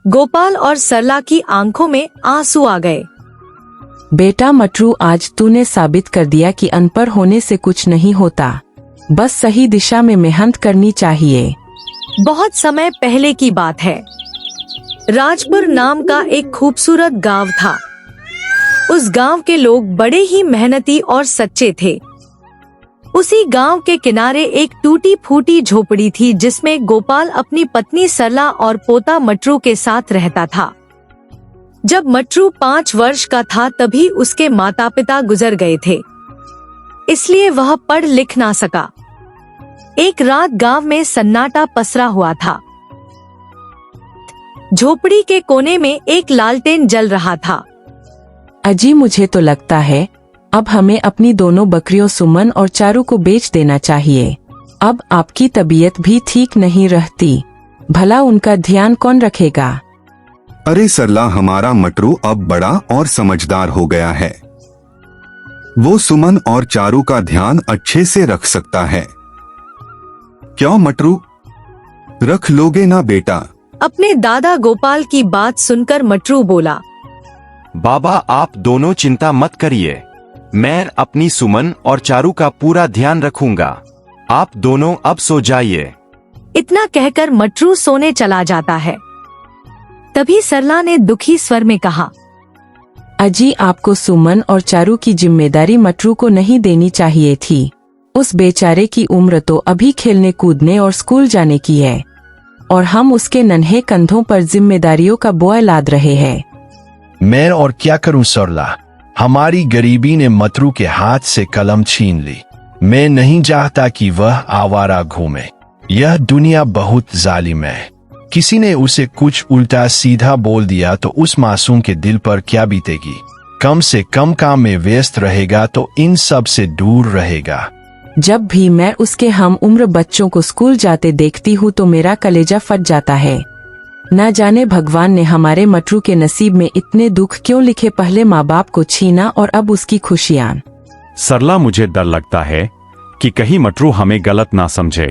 गोपाल और सरला की आंखों में आंसू आ गए। बेटा मटरू, आज तूने साबित कर दिया कि अनपढ़ होने से कुछ नहीं होता, बस सही दिशा में मेहनत करनी चाहिए। बहुत समय पहले की बात है। राजपुर नाम का एक खूबसूरत गांव था। उस गांव के लोग बड़े ही मेहनती और सच्चे थे। उसी गांव के किनारे एक टूटी फूटी झोपड़ी थी जिसमें गोपाल अपनी पत्नी सरला और पोता मटरू के साथ रहता था। जब मटरू 5 वर्ष का था तभी उसके माता पिता गुजर गए थे, इसलिए वह पढ़ लिख ना सका। एक रात गांव में सन्नाटा पसरा हुआ था। झोपड़ी के कोने में एक लालटेन जल रहा था। अजी, मुझे तो लगता है अब हमें अपनी दोनों बकरियों सुमन और चारू को बेच देना चाहिए। अब आपकी तबीयत भी ठीक नहीं रहती, भला उनका ध्यान कौन रखेगा? अरे सरला, हमारा मटरू अब बड़ा और समझदार हो गया है। वो सुमन और चारू का ध्यान अच्छे से रख सकता है। क्यों मटरू, रख लोगे ना बेटा? अपने दादा गोपाल की बात सुनकर मटरू बोला, बाबा आप दोनों चिंता मत करिए, मैं अपनी सुमन और चारू का पूरा ध्यान रखूंगा। आप दोनों अब सो जाइए। इतना कहकर मटरू सोने चला जाता है। तभी सरला ने दुखी स्वर में कहा, अजी, आपको सुमन और चारू की जिम्मेदारी मटरू को नहीं देनी चाहिए थी। उस बेचारे की उम्र तो अभी खेलने कूदने और स्कूल जाने की है, और हम उसके नन्हे कंधों पर जिम्मेदारियों का बोझ लाद रहे हैं। मैं और क्या करूं सरला, हमारी गरीबी ने मटरू के हाथ से कलम छीन ली। मैं नहीं चाहता कि वह आवारा घूमे। यह दुनिया बहुत जालिम है। किसी ने उसे कुछ उल्टा सीधा बोल दिया तो उस मासूम के दिल पर क्या बीतेगी। कम से कम काम में व्यस्त रहेगा तो इन सब से दूर रहेगा। जब भी मैं उसके हम उम्र बच्चों को स्कूल जाते देखती हूँ तो मेरा कलेजा फट जाता है। न जाने भगवान ने हमारे मटरू के नसीब में इतने दुख क्यों लिखे। पहले माँ बाप को छीना और अब उसकी खुशियाँ। सरला, मुझे डर लगता है कि कहीं मटरू हमें गलत ना समझे।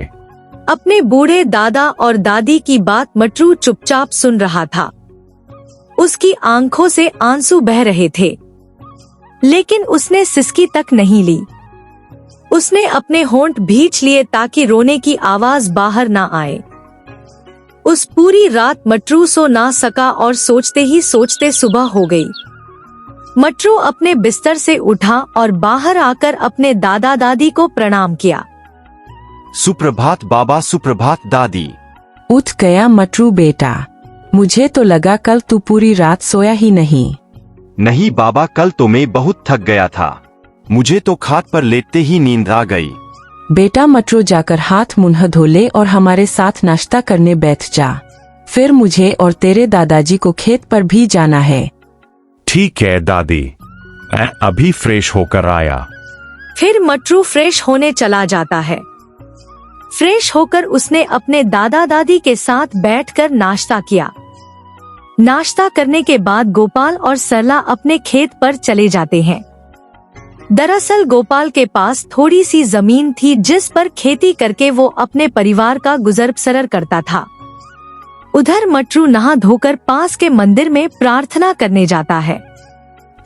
अपने बूढ़े दादा और दादी की बात मटरू चुपचाप सुन रहा था। उसकी आंखों से आंसू बह रहे थे, लेकिन उसने सिसकी तक नहीं ली। उसने अपने होंठ भींच लिए ताकि रोने की आवाज बाहर ना आए। उस पूरी रात मटरू सो ना सका और सोचते ही सोचते सुबह हो गई। मटरू अपने बिस्तर से उठा और बाहर आकर अपने दादा दादी को प्रणाम किया। सुप्रभात बाबा, सुप्रभात दादी। उठ गया मटरू बेटा? मुझे तो लगा कल तू पूरी रात सोया ही नहीं। नहीं बाबा, कल तो मैं बहुत थक गया था। मुझे तो खाट पर लेटते ही नींद आ गई। बेटा मटरू, जाकर हाथ मुंह धो ले और हमारे साथ नाश्ता करने बैठ जा। फिर मुझे और तेरे दादाजी को खेत पर भी जाना है। ठीक है दादी, मैं अभी फ्रेश होकर आया। फिर मटरू फ्रेश होने चला जाता है। फ्रेश होकर उसने अपने दादा दादी के साथ बैठकर नाश्ता किया। नाश्ता करने के बाद गोपाल और सरला अपने खेत पर चले जाते हैं। दरअसल गोपाल के पास थोड़ी सी जमीन थी जिस पर खेती करके वो अपने परिवार का गुजर बसर करता था। उधर मटरू नहा धोकर पास के मंदिर में प्रार्थना करने जाता है।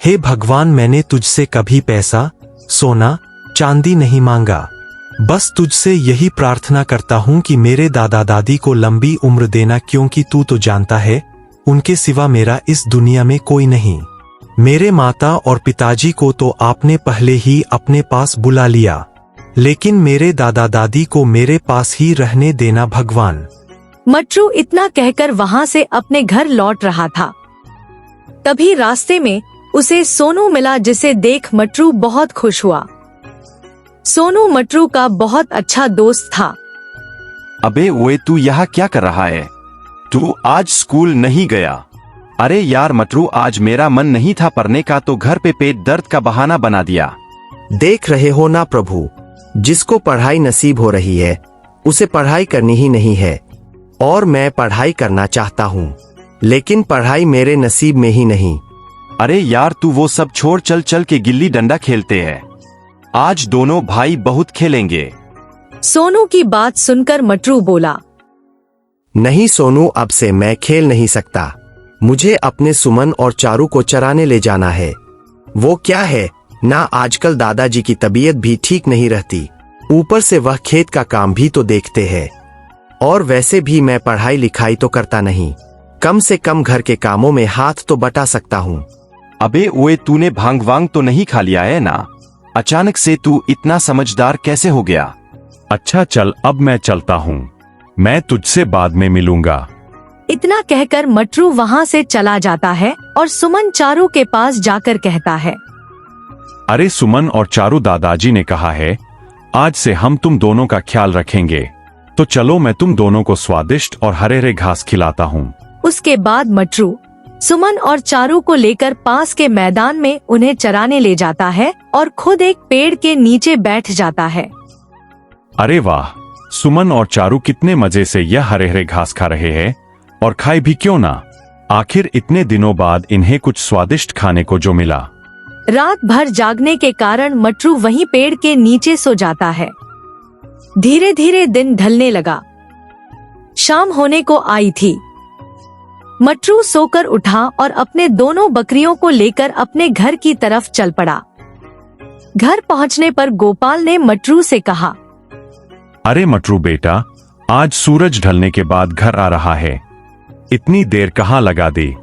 हे भगवान, मैंने तुझसे कभी पैसा, सोना, चांदी नहीं मांगा। बस तुझसे यही प्रार्थना करता हूँ कि मेरे दादा दादी को लंबी उम्र देना, क्योंकि तू तो जानता है उनके सिवा मेरा इस दुनिया में कोई नहीं। मेरे माता और पिताजी को तो आपने पहले ही अपने पास बुला लिया, लेकिन मेरे दादा दादी को मेरे पास ही रहने देना भगवान। मटरू इतना कहकर वहाँ से अपने घर लौट रहा था। तभी रास्ते में उसे सोनू मिला, जिसे देख मटरू बहुत खुश हुआ। सोनू मटरू का बहुत अच्छा दोस्त था। अबे ओए, तू यहाँ क्या कर रहा है? तू आज स्कूल नहीं गया? अरे यार मटरू, आज मेरा मन नहीं था पढ़ने का तो घर पे पेट दर्द का बहाना बना दिया। देख रहे हो ना प्रभु, जिसको पढ़ाई नसीब हो रही है उसे पढ़ाई करनी ही नहीं है। और मैं पढ़ाई करना चाहता हूँ, लेकिन पढ़ाई मेरे नसीब में ही नहीं। अरे यार तू वो सब छोड़, चल चल के गिल्ली डंडा खेलते हैं। आज दोनों भाई बहुत खेलेंगे। सोनू की बात सुनकर मटरू बोला, नहीं सोनू, अब से मैं खेल नहीं सकता। मुझे अपने सुमन और चारू को चराने ले जाना है। वो क्या है ना, आजकल दादाजी की तबीयत भी ठीक नहीं रहती, ऊपर से वह खेत का काम भी तो देखते हैं। और वैसे भी मैं पढ़ाई लिखाई तो करता नहीं, कम से कम घर के कामों में हाथ तो बटा सकता हूँ। अबे ओए, तूने भांग वांग तो नहीं खा लिया है ना? अचानक से तू इतना समझदार कैसे हो गया? अच्छा चल, अब मैं चलता हूँ, मैं तुझसे बाद में मिलूंगा। इतना कहकर मटरू वहाँ से चला जाता है और सुमन चारू के पास जाकर कहता है, अरे सुमन और चारू, दादाजी ने कहा है आज से हम तुम दोनों का ख्याल रखेंगे, तो चलो मैं तुम दोनों को स्वादिष्ट और हरे हरे घास खिलाता हूँ। उसके बाद मटरू सुमन और चारू को लेकर पास के मैदान में उन्हें चराने ले जाता है और खुद एक पेड़ के नीचे बैठ जाता है। अरे वाह, सुमन और चारू कितने मजे से यह हरे हरे घास खा रहे हैं, और खाए भी क्यों ना, आखिर इतने दिनों बाद इन्हें कुछ स्वादिष्ट खाने को जो मिला। रात भर जागने के कारण मटरू वहीं पेड़ के नीचे सो जाता है। धीरे धीरे दिन ढलने लगा, शाम होने को आई थी। मटरू सोकर उठा और अपने दोनों बकरियों को लेकर अपने घर की तरफ चल पड़ा। घर पहुंचने पर गोपाल ने मटरू से कहा, अरे मटरू बेटा, आज सूरज ढलने के बाद घर आ रहा है, इतनी देर कहाँ लगा दी?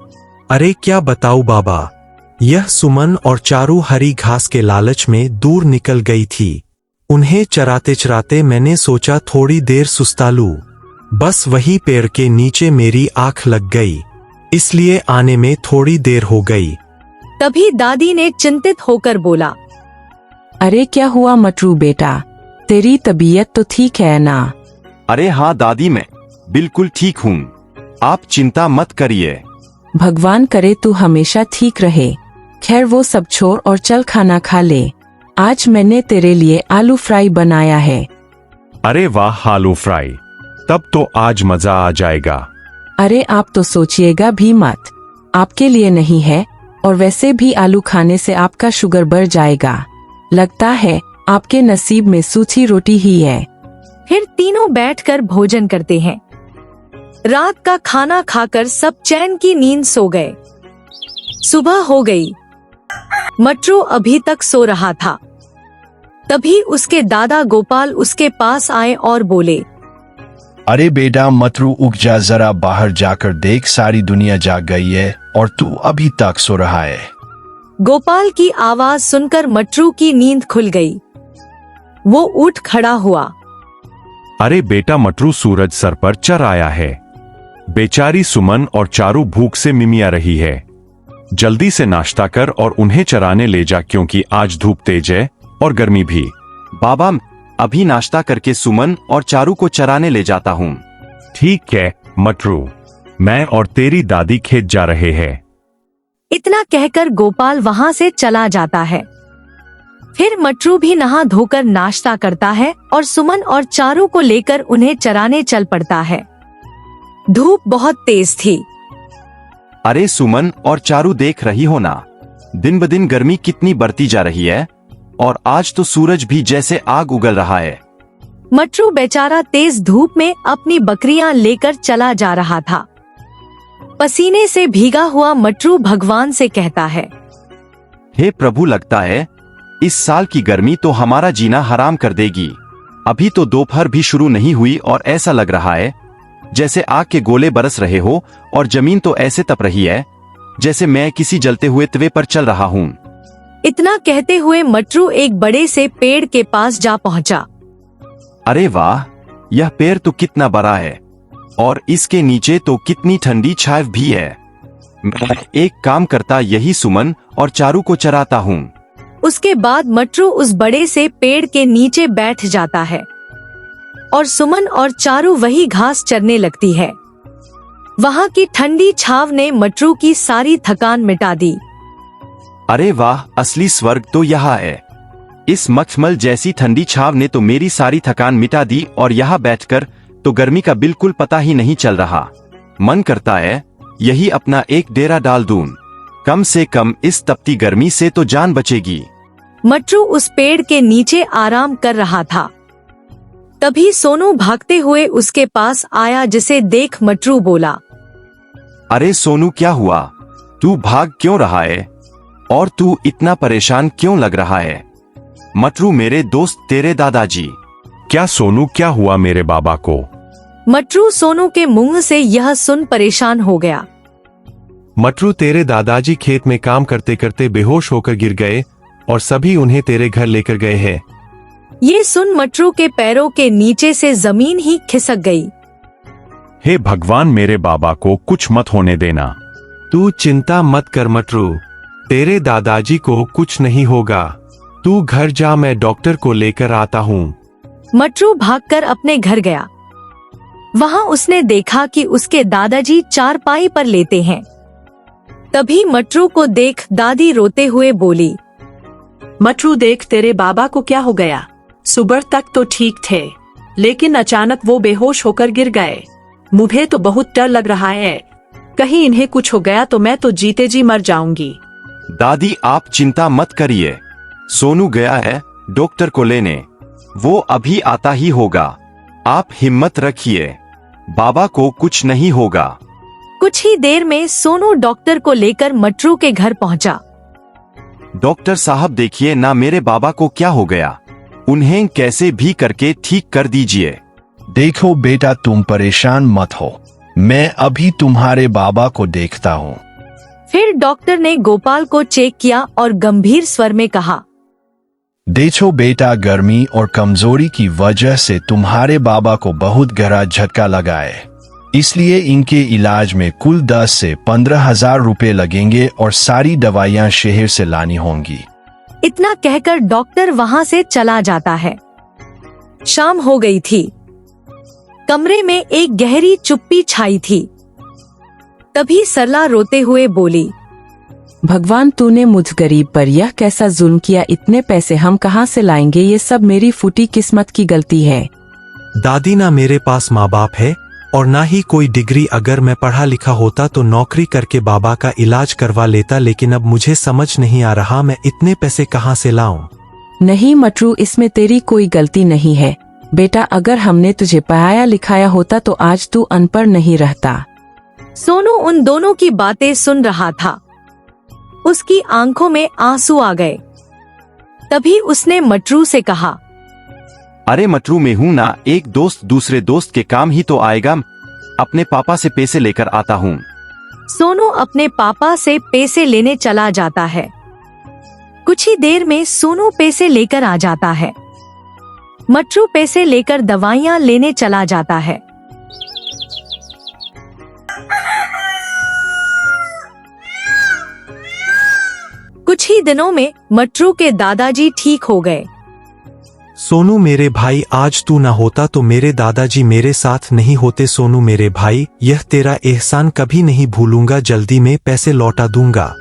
अरे क्या बताऊं बाबा, यह सुमन और चारू हरी घास के लालच में दूर निकल गई थी। उन्हें चराते चराते मैंने सोचा थोड़ी देर सुस्ता लूं। बस वही पेड़ के नीचे मेरी आंख लग गई, इसलिए आने में थोड़ी देर हो गई। तभी दादी ने चिंतित होकर बोला, अरे क्या हुआ मटरू बेटा, तेरी तबीयत तो ठीक है ना? अरे हाँ दादी, मैं बिल्कुल ठीक हूँ, आप चिंता मत करिए। भगवान करे तू हमेशा ठीक रहे। खैर वो सब छोड़ और चल खाना खा ले, आज मैंने तेरे लिए आलू फ्राई बनाया है। अरे वाह, आलू फ्राई, तब तो आज मजा आ जाएगा। अरे आप तो सोचिएगा भी मत, आपके लिए नहीं है, और वैसे भी आलू खाने से आपका शुगर बढ़ जाएगा। लगता है आपके नसीब में सूखी रोटी ही है। फिर तीनों बैठकर भोजन करते हैं। रात का खाना खाकर सब चैन की नींद सो गए। सुबह हो गई। मटरू अभी तक सो रहा था। तभी उसके दादा गोपाल उसके पास आए और बोले, अरे बेटा मटरू, उठ जा, जरा बाहर जाकर देख, सारी दुनिया जाग गई है और तू अभी तक सो रहा है। गोपाल की आवाज सुनकर मटरू की नींद खुल गई। वो उठ खड़ा हुआ। अरे बेटा मटरू, सूरज सर पर चढ़ आया है, बेचारी सुमन और चारू भूख से मिमिया रही है। जल्दी से नाश्ता कर और उन्हें चराने ले जा, क्योंकि आज धूप तेज है और गर्मी भी। बाबा, अभी नाश्ता करके सुमन और चारू को चराने ले जाता हूँ। ठीक है मटरू, मैं और तेरी दादी खेत जा रहे हैं। इतना कहकर गोपाल वहाँ से चला जाता है। फिर मटरू भी नहा धोकर नाश्ता करता है और सुमन और चारू को लेकर उन्हें चराने चल पड़ता है। धूप बहुत तेज थी। अरे सुमन और चारू, देख रही हो ना, दिन ब दिन गर्मी कितनी बढ़ती जा रही है, और आज तो सूरज भी जैसे आग उगल रहा है। मटरू बेचारा तेज धूप में अपनी बकरियां लेकर चला जा रहा था। पसीने से भीगा हुआ मटरू भगवान से कहता है, हे प्रभु, लगता है इस साल की गर्मी तो हमारा जीना हराम कर देगी। अभी तो दोपहर भी शुरू नहीं हुई और ऐसा लग रहा है जैसे आग के गोले बरस रहे हो, और जमीन तो ऐसे तप रही है जैसे मैं किसी जलते हुए तवे पर चल रहा हूँ। इतना कहते हुए मटरू एक बड़े से पेड़ के पास जा पहुंचा। अरे वाह, यह पेड़ तो कितना बड़ा है, और इसके नीचे तो कितनी ठंडी छांव भी है। मैं एक काम करता, यही सुमन और चारू को चराता हूँ। उसके बाद मटरू उस बड़े से पेड़ के नीचे बैठ जाता है और सुमन और चारू वही घास चरने लगती है। वहाँ की ठंडी छांव ने मटरू की सारी थकान मिटा दी। अरे वाह, असली स्वर्ग तो यहाँ है। इस मखमल जैसी ठंडी छांव ने तो मेरी सारी थकान मिटा दी, और यहाँ बैठकर तो गर्मी का बिल्कुल पता ही नहीं चल रहा। मन करता है यही अपना एक डेरा डाल दूं, कम से कम इस तपती गर्मी से तो जान बचेगी। मटरू उस पेड़ के नीचे आराम कर रहा था। तभी सोनू भागते हुए उसके पास आया, जिसे देख मटरू बोला। अरे सोनू, क्या हुआ? तू भाग क्यों रहा है? और तू इतना परेशान क्यों लग रहा है? मटरू मेरे दोस्त, तेरे दादाजी। क्या सोनू, क्या हुआ मेरे बाबा को? मटरू सोनू के मुंह से यह सुन परेशान हो गया। मटरू, तेरे दादाजी खेत में काम करते करते बेहोश होकर गिर गए और सभी उन्हें तेरे घर लेकर गए हैं। ये सुन मटरू के पैरों के नीचे से जमीन ही खिसक गई। हे भगवान, मेरे बाबा को कुछ मत होने देना। तू चिंता मत कर मटरू, तेरे दादाजी को कुछ नहीं होगा। तू घर जा, मैं डॉक्टर को लेकर आता हूँ। मटरू भागकर अपने घर गया। वहां उसने देखा कि उसके दादाजी चारपाई पर लेटे हैं। तभी मटरू को देख दादी रोते हुए बोली। मटरू, देख तेरे बाबा को क्या हो गया। सुबह तक तो ठीक थे, लेकिन अचानक वो बेहोश होकर गिर गए। मुझे तो बहुत डर लग रहा है, कहीं इन्हें कुछ हो गया तो मैं तो जीते जी मर जाऊंगी। दादी, आप चिंता मत करिए। सोनू गया है डॉक्टर को लेने, वो अभी आता ही होगा। आप हिम्मत रखिए, बाबा को कुछ नहीं होगा। कुछ ही देर में सोनू डॉक्टर को लेकर मटरू के घर पहुंचा। डॉक्टर साहब, देखिए ना, मेरे बाबा को क्या हो गया। उन्हें कैसे भी करके ठीक कर दीजिए। देखो बेटा, तुम परेशान मत हो, मैं अभी तुम्हारे बाबा को देखता हूँ। फिर डॉक्टर ने गोपाल को चेक किया और गंभीर स्वर में कहा। देखो बेटा, गर्मी और कमजोरी की वजह से तुम्हारे बाबा को बहुत गहरा झटका लगा है, इसलिए इनके इलाज में कुल 10 से 15,000 रुपए लगेंगे और सारी दवाइयां शहर से लानी होंगी। इतना कहकर डॉक्टर वहां से चला जाता है। शाम हो गई थी। कमरे में एक गहरी चुप्पी छाई थी। तभी सरला रोते हुए बोली। भगवान, तूने मुझ गरीब पर यह कैसा जुल्म किया। इतने पैसे हम कहाँ से लाएंगे? ये सब मेरी फूटी किस्मत की गलती है। दादी, ना मेरे पास माँ बाप है और ना ही कोई डिग्री। अगर मैं पढ़ा लिखा होता तो नौकरी करके बाबा का इलाज करवा लेता, लेकिन अब मुझे समझ नहीं आ रहा मैं इतने पैसे कहाँ से लाऊं। नहीं मटरू, इसमें तेरी कोई गलती नहीं है। बेटा, अगर हमने तुझे पढ़ाया लिखाया होता तो आज तू अनपढ़ नहीं रहता। सोनू उन दोनों की बातें सुन रहा था। उसकी आंखों में आंसू आ गए। तभी उसने मटरू से कहा। अरे मटरू, मैं हूं ना, एक दोस्त दूसरे दोस्त के काम ही तो आएगा। अपने पापा से पैसे लेकर आता हूँ। सोनू अपने पापा से पैसे लेने चला जाता है। कुछ ही देर में सोनू पैसे लेकर आ जाता है। मटरू पैसे लेकर दवाइयां लेने चला जाता है। कुछ ही दिनों में मटरू के दादाजी ठीक हो गए। सोनू मेरे भाई, आज तू ना होता तो मेरे दादाजी मेरे साथ नहीं होते। सोनू मेरे भाई, यह तेरा एहसान कभी नहीं भूलूंगा। जल्दी में पैसे लौटा दूंगा।